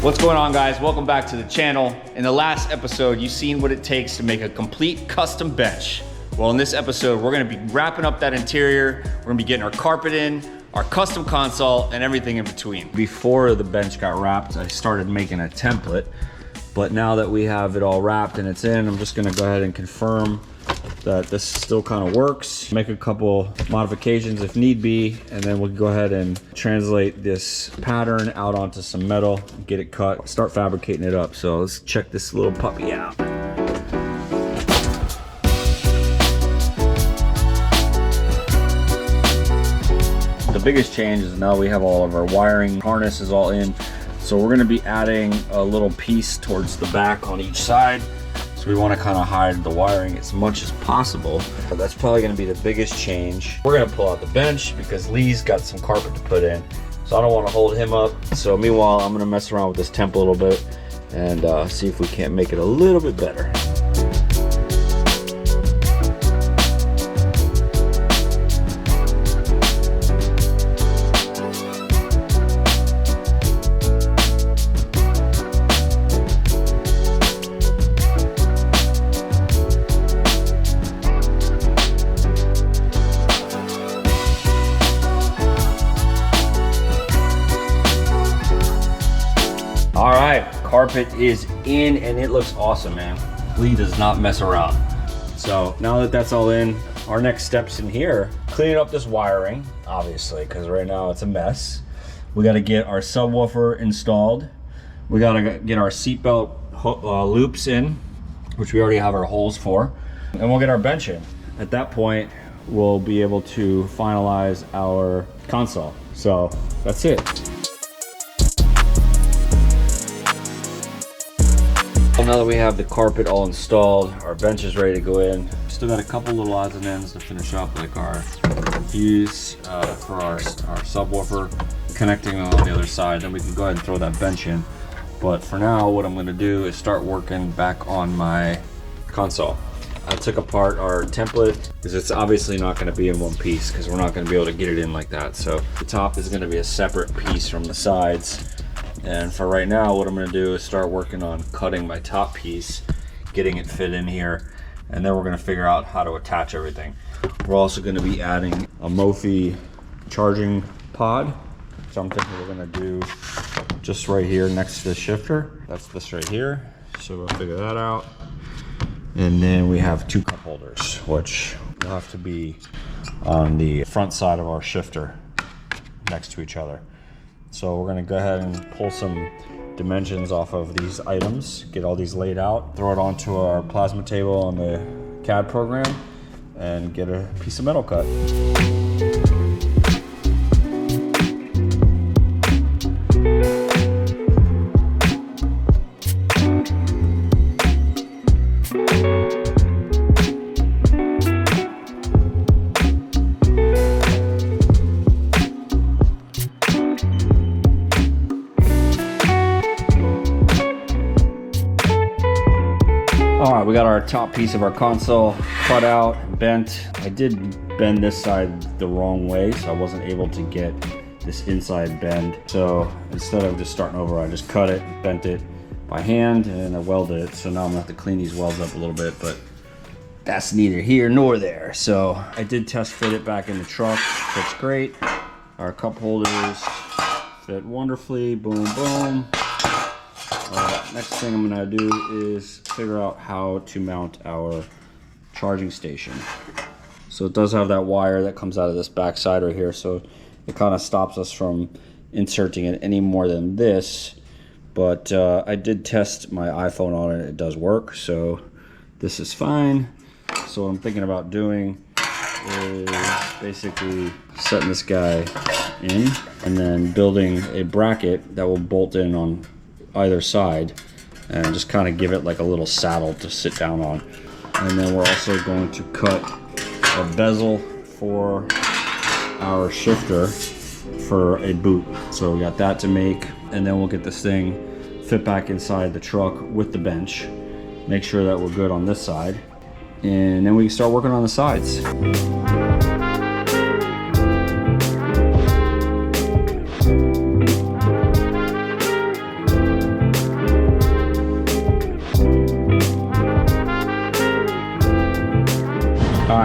What's going on, guys? Welcome back to the channel. In the last episode, you've seen what it takes to make a complete custom bench. Well, in this episode, we're gonna be wrapping up that interior. We're gonna be getting our carpet in, our custom console, and everything in between. Before the bench got wrapped, I started making a template. But now that we have it all wrapped and it's in, I'm just gonna go ahead and confirm that this still kind of works. Make a couple modifications if need be, and then we'll go ahead and translate this pattern out onto some metal, get it cut, start fabricating it up. So let's check this little puppy out. The biggest change is now we have all of our wiring harnesses all in. So we're gonna be adding a little piece towards the back on each side. So we wanna kinda hide the wiring as much as possible. But that's probably gonna be the biggest change. We're gonna pull out the bench because Lee's got some carpet to put in. So I don't wanna hold him up. So meanwhile, I'm gonna mess around with this template a little bit and see if we can't make it a little bit better. All right, carpet is in and it looks awesome, man. Lee does not mess around. So now that that's all in, our next steps in here, cleaning up this wiring, obviously, because right now it's a mess. We gotta get our subwoofer installed. We gotta get our seatbelt loops in, which we already have our holes for, and we'll get our bench in. At that point, we'll be able to finalize our console. So that's it. Now that we have the carpet all installed, our bench is ready to go in. Still got a couple little odds and ends to finish up, like our fuse for our subwoofer, connecting on the other side. Then we can go ahead and throw that bench in. But for now, what I'm gonna do is start working back on my console. I took apart our template because it's obviously not gonna be in one piece because we're not gonna be able to get it in like that. So the top is gonna be a separate piece from the sides. And for right now, what I'm gonna do is start working on cutting my top piece, getting it fit in here, and then we're gonna figure out how to attach everything. We're also gonna be adding a Mophie charging pod. So I'm thinking we're gonna do just right here next to the shifter. That's this right here. So we'll figure that out. And then we have two cup holders, which will have to be on the front side of our shifter next to each other. So we're gonna go ahead and pull some dimensions off of these items, get all these laid out, throw it onto our plasma table on the CAD program, and get a piece of metal cut. All right, we got our top piece of our console cut out, bent. I did bend this side the wrong way, so I wasn't able to get this inside bend. So instead of just starting over, I just cut it, bent it by hand, and I welded it. So now I'm gonna have to clean these welds up a little bit, but that's neither here nor there. So I did test fit it back in the truck, fits great. Our cup holders fit wonderfully, boom, boom. Next thing I'm gonna do is figure out how to mount our charging station. So it does have that wire that comes out of this back side right here, so it kind of stops us from inserting it any more than this. But I did test my iPhone on it, it does work, so this is fine. So what I'm thinking about doing is basically setting this guy in and then building a bracket that will bolt in on either side and just kind of give it like a little saddle to sit down on. And then we're also going to cut a bezel for our shifter for a boot. So we got that to make, and then we'll get this thing fit back inside the truck with the bench, make sure that we're good on this side, and then we can start working on the sides.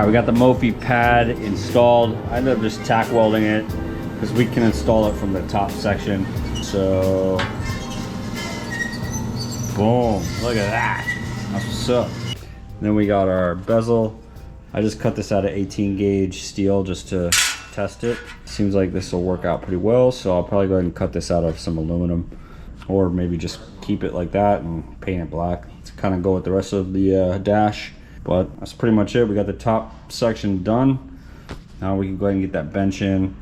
right, we got the Mophie pad installed. I ended up just tack welding it because we can install it from the top section. So, boom, look at that. That's what's up. Then we got our bezel. I just cut this out of 18 gauge steel just to test it. Seems like this will work out pretty well, so I'll probably go ahead and cut this out of some aluminum, or maybe just keep it like that and paint it black to kind of go with the rest of the dash. But that's pretty much it. We got the top section done. Now we can go ahead and get that bench in,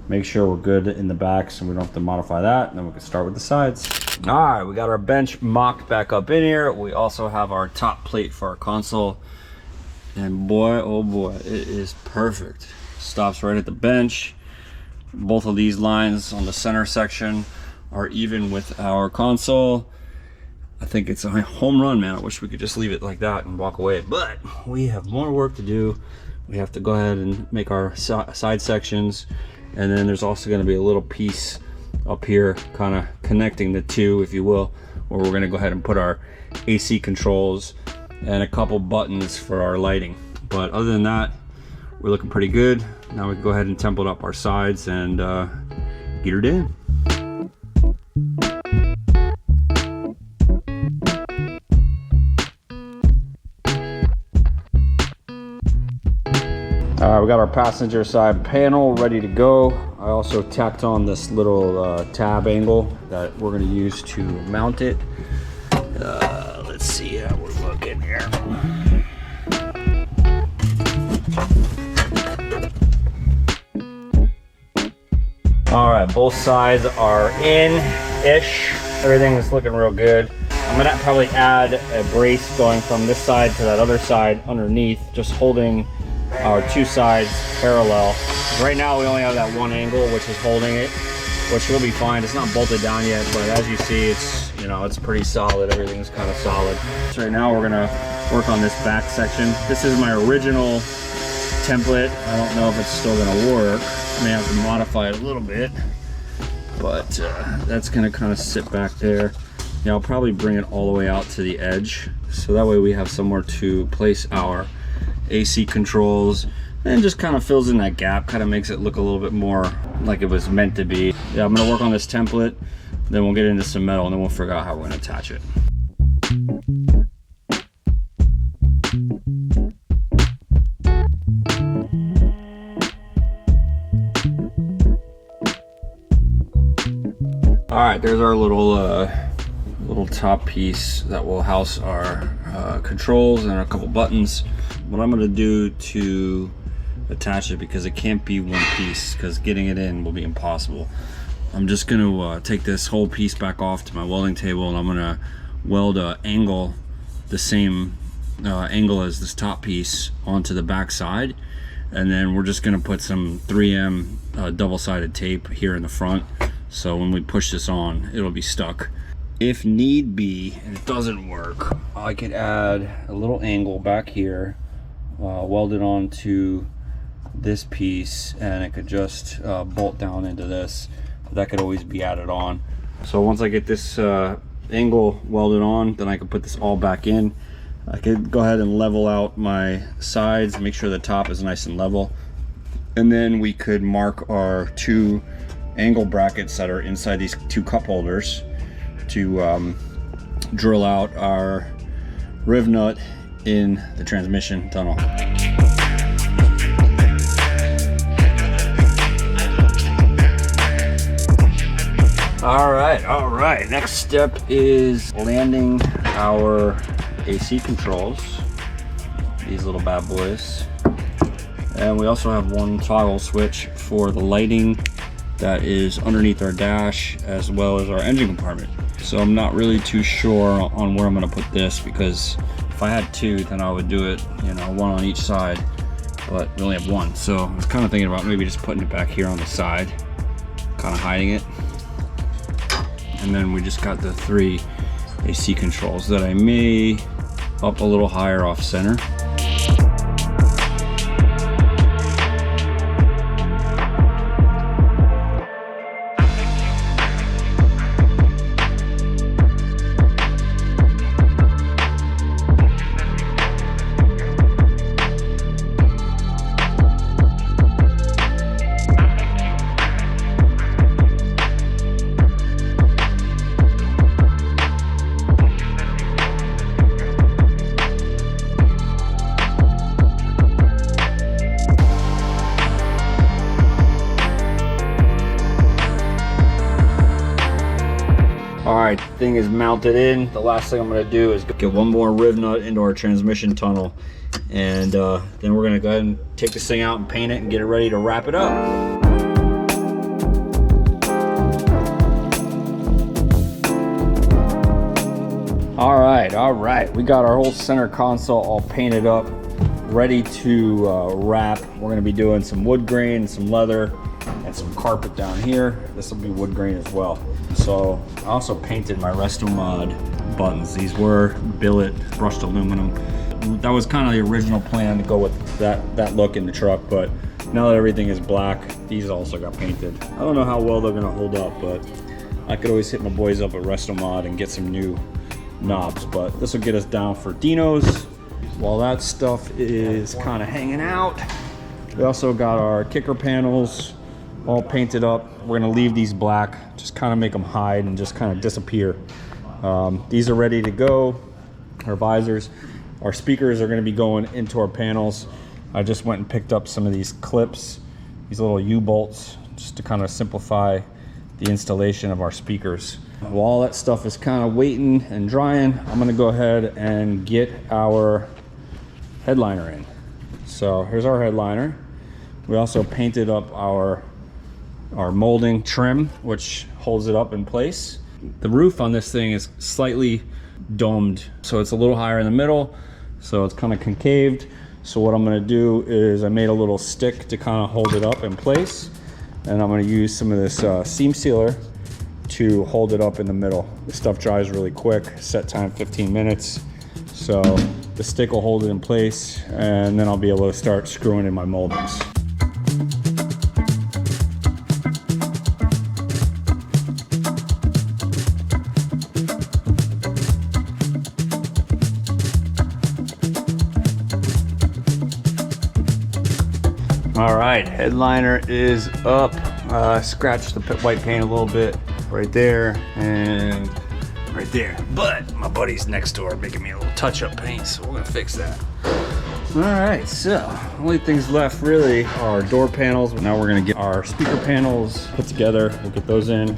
make sure we're good in the back so we don't have to modify that, and then we can start with the sides. All right, we got our bench mocked back up in here. We also have our top plate for our console, and boy, oh boy, it is perfect. Stops right at the bench. Both of these lines on the center section are even with our console. I think it's a home run, man. I wish we could just leave it like that and walk away, but we have more work to do. We have to go ahead and make our side sections, and then there's also going to be a little piece up here kind of connecting the two, if you will, where we're going to go ahead and put our AC controls and a couple buttons for our lighting. But other than that, we're looking pretty good. Now we can go ahead and template up our sides and get her in. We got our passenger side panel ready to go. I also tacked on this little tab angle that we're going to use to mount it. Let's see how we're looking here. All right, both sides are in-ish. Everything is looking real good. I'm gonna probably add a brace going from this side to that other side underneath, just holding our two sides parallel. Right now we only have that one angle which is holding it, which will be fine. It's not bolted down yet, but as you see, it's, you know, it's pretty solid. Everything's kind of solid. So right now we're gonna work on this back section. This is my original template. I don't know if it's still gonna work. I may have to modify it a little bit, but that's gonna kind of sit back there. Yeah, I'll probably bring it all the way out to the edge, so that way we have somewhere to place our AC controls, and just kind of fills in that gap, kind of makes it look a little bit more like it was meant to be. Yeah, I'm gonna work on this template, then we'll get into some metal, and then we'll figure out how we're gonna attach it. All right, there's our little top piece that will house our controls and a couple buttons. What I'm going to do to attach it, because it can't be one piece, because getting it in will be impossible, I'm just going to take this whole piece back off to my welding table, and I'm going to weld a angle, the same angle as this top piece, onto the back side, and then we're just going to put some 3M double-sided tape here in the front, so when we push this on, it'll be stuck. If need be, and it doesn't work, I could add a little angle back here, weld it onto this piece, and it could just bolt down into this. That could always be added on. So once I get this angle welded on, then I can put this all back in. I could go ahead and level out my sides, make sure the top is nice and level, and then we could mark our two angle brackets that are inside these two cup holders to drill out our riv nut in the transmission tunnel. All right. Next step is landing our AC controls, these little bad boys. And we also have one toggle switch for the lighting that is underneath our dash, as well as our engine compartment. So I'm not really too sure on where I'm gonna put this, because if I had two, then I would do it, you know, one on each side, but we only have one. So I was kind of thinking about maybe just putting it back here on the side, kind of hiding it. And then we just got the 3 AC controls that I may up a little higher off center. right, thing is mounted in. The last thing I'm gonna do is get one more riv nut into our transmission tunnel, and then we're gonna go ahead and take this thing out and paint it and get it ready to wrap it up. All right, we got our whole center console all painted up, ready to wrap. We're gonna be doing some wood grain, some leather, and some carpet down here. This will be wood grain as well. So I also painted my Restomod buttons. These were billet brushed aluminum. That was kind of the original plan to go with that look in the truck, but now that everything is black, these also got painted. I don't know how well they're gonna hold up, but I could always hit my boys up at Restomod and get some new knobs, but this will get us down for dynos. While that stuff is kind of hanging out, we also got our kicker panels all painted up. We're gonna leave these black, just kind of make them hide and just kind of disappear. These are ready to go, our visors. Our speakers are gonna be going into our panels. I just went and picked up some of these clips, these little U-bolts, just to kind of simplify the installation of our speakers. While all that stuff is kind of waiting and drying, I'm gonna go ahead and get our headliner in. So here's our headliner. We also painted up our molding trim, which holds it up in place. The roof on this thing is slightly domed, so it's a little higher in the middle, so it's kind of concaved. So what I'm gonna do is I made a little stick to kind of hold it up in place, and I'm gonna use some of this seam sealer to hold it up in the middle. This stuff dries really quick, set time 15 minutes. So the stick will hold it in place, and then I'll be able to start screwing in my moldings. All right, headliner is up. Scratched the white paint a little bit right there and right there. But my buddy's next door making me a little touch-up paint, so we're gonna fix that. All right, so only things left really are door panels. Now we're gonna get our speaker panels put together. We'll get those in.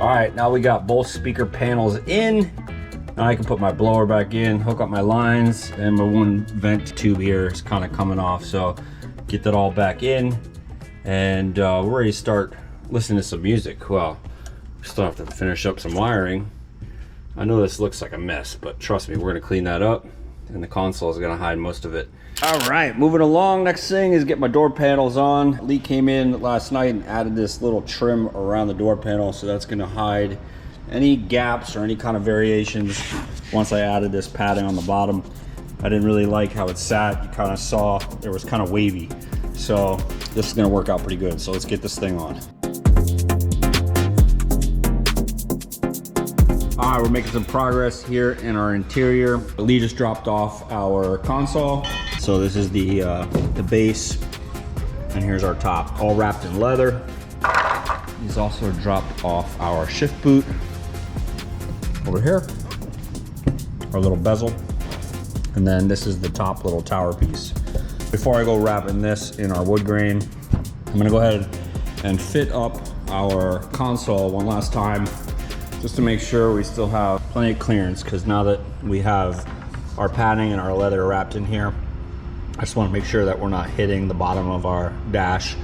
All right, now we got both speaker panels in. Now I can put my blower back in, hook up my lines, and my one vent tube here is kind of coming off. So get that all back in, and we're ready to start listening to some music. Well, we still have to finish up some wiring. I know this looks like a mess, but trust me, we're gonna clean that up, and the console is gonna hide most of it. All right, moving along. Next thing is get my door panels on. Lee came in last night and added this little trim around the door panel, so that's gonna hide any gaps or any kind of variations. Once I added this padding on the bottom, I didn't really like how it sat. You kind of saw it was kind of wavy. So this is gonna work out pretty good. So let's get this thing on. All right, we're making some progress here in our interior. Lee just dropped off our console. So this is the base, and here's our top, all wrapped in leather. He's also dropped off our shift boot over here, our little bezel, and then this is the top little tower piece. Before I go wrapping this in our wood grain, I'm gonna go ahead and fit up our console one last time, just to make sure we still have plenty of clearance, because now that we have our padding and our leather wrapped in here, I just want to make sure that we're not hitting the bottom of our dash.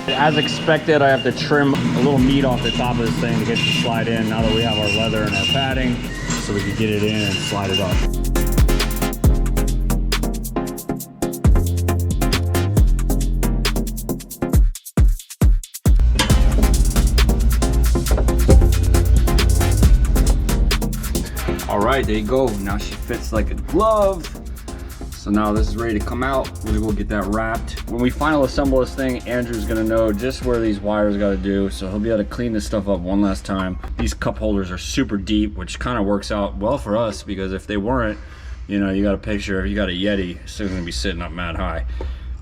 As expected, I have to trim a little meat off the top of this thing to get it to slide in now that we have our leather and our padding, so we can get it in and slide it up. All right, there you go. Now she fits like a glove. So So now this is ready to come out. We're gonna go get that wrapped. When we final assemble this thing, Andrew's gonna know just where these wires gotta do, so he'll be able to clean this stuff up one last time. These cup holders are super deep, which kind of works out well for us, because if they weren't, you know, you got a picture, you got a Yeti, it's still gonna be sitting up mad high.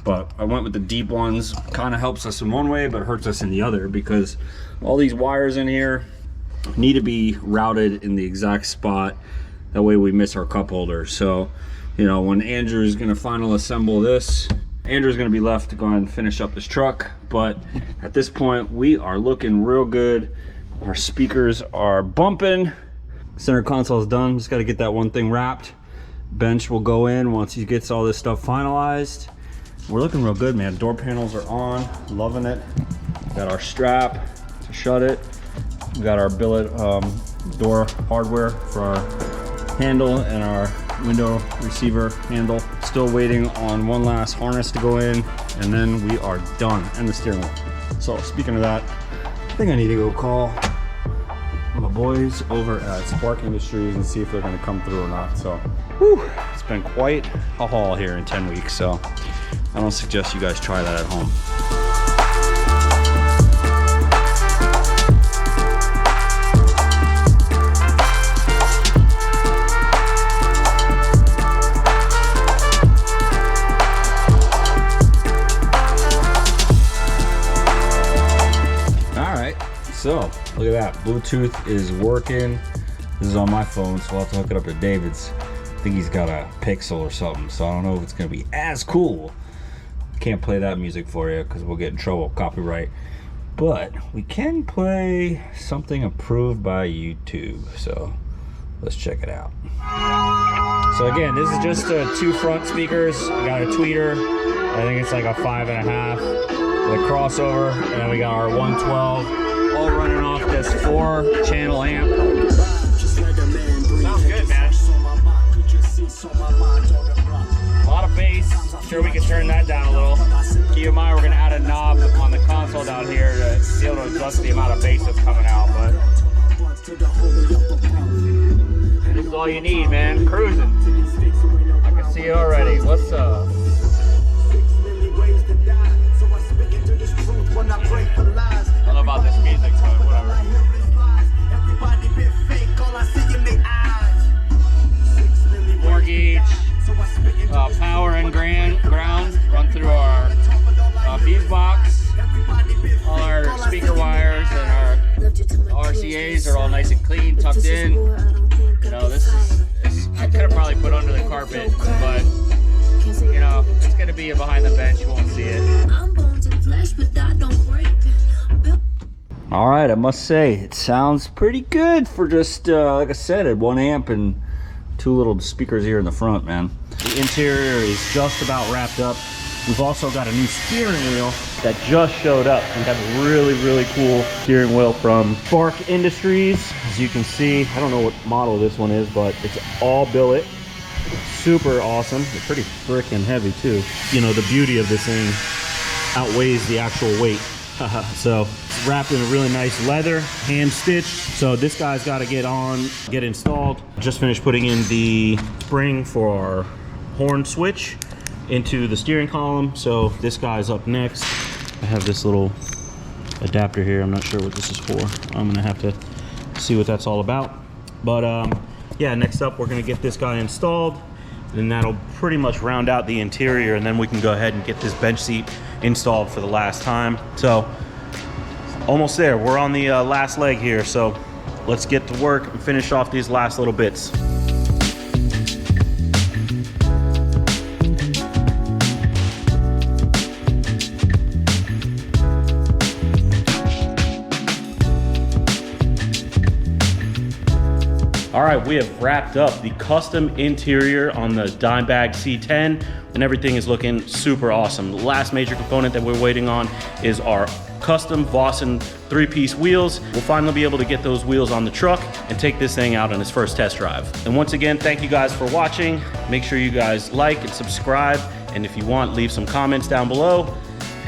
But I went with the deep ones. Kind of helps us in one way, but hurts us in the other, because all these wires in here need to be routed in the exact spot. That way we miss our cup holder. So, you know, when Andrew's gonna final assemble this, Andrew's gonna be left to go ahead and finish up this truck. But at this point, we are looking real good. Our speakers are bumping. Center console is done. Just gotta get that one thing wrapped. Bench will go in once he gets all this stuff finalized. We're looking real good, man. Door panels are on, loving it. Got our strap to shut it. We got our billet door hardware for our handle and our window receiver handle. Still waiting on one last harness to go in, and then we are done, and the steering wheel. So speaking of that, I think I need to go call my boys over at Spark Industries and see if they're gonna come through or not. So, whew, it's been quite a haul here in 10 weeks, so I don't suggest you guys try that at home. So, look at that, Bluetooth is working. This is on my phone, so I'll have to hook it up to David's. I think he's got a Pixel or something, so I don't know if it's gonna be as cool. Can't play that music for you because we'll get in trouble, copyright. But we can play something approved by YouTube, so let's check it out. So again, this is just two front speakers. We got a tweeter, I think it's like a 5.5, with a crossover, and then we got our 112. All running off this 4-channel amp. Sounds good, man. A lot of bass. I'm sure we can turn that down a little. Keep in mind, we're gonna add a knob on the console down here to be able to adjust the amount of bass that's coming out. But this is all you need, man. Cruising. I can see it already. What's up? I don't know about this music, but whatever. 4-gauge power and ground run through our fuse box. All our speaker wires and our RCAs are all nice and clean, tucked in. You know, this is I could have probably put under the carpet, but you know, it's gonna be behind the bench. You won't see it. All right, I must say it sounds pretty good for just like I said, at 1 amp and 2 little speakers here in the front, man. The interior is just about wrapped up. We've also got a new steering wheel that just showed up. We have a really cool steering wheel from Spark Industries. As you can see, I don't know what model this one is, but it's all billet. Super awesome. They're pretty freaking heavy too. You know, the beauty of this thing outweighs the actual weight. So it's wrapped in a really nice leather, hand stitched. So this guy's got to get installed. Just finished putting in the spring for our horn switch into the steering column. So this guy's up next. I have this little adapter here. I'm not sure what this is for. I'm gonna have to see what that's all about. But yeah, next up we're gonna get this guy installed, and that'll pretty much round out the interior, and then we can go ahead and get this bench seat installed for the last time. So almost there. We're on the last leg here, so let's get to work and finish off these last little bits. All right, we have wrapped up the custom interior on the Dimebag C10, and everything is looking super awesome. The last major component that we're waiting on is our custom Vossen 3-piece wheels. We'll finally be able to get those wheels on the truck and take this thing out on its first test drive. And once again, thank you guys for watching. Make sure you guys like and subscribe, and if you want, leave some comments down below,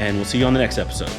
and we'll see you on the next episode.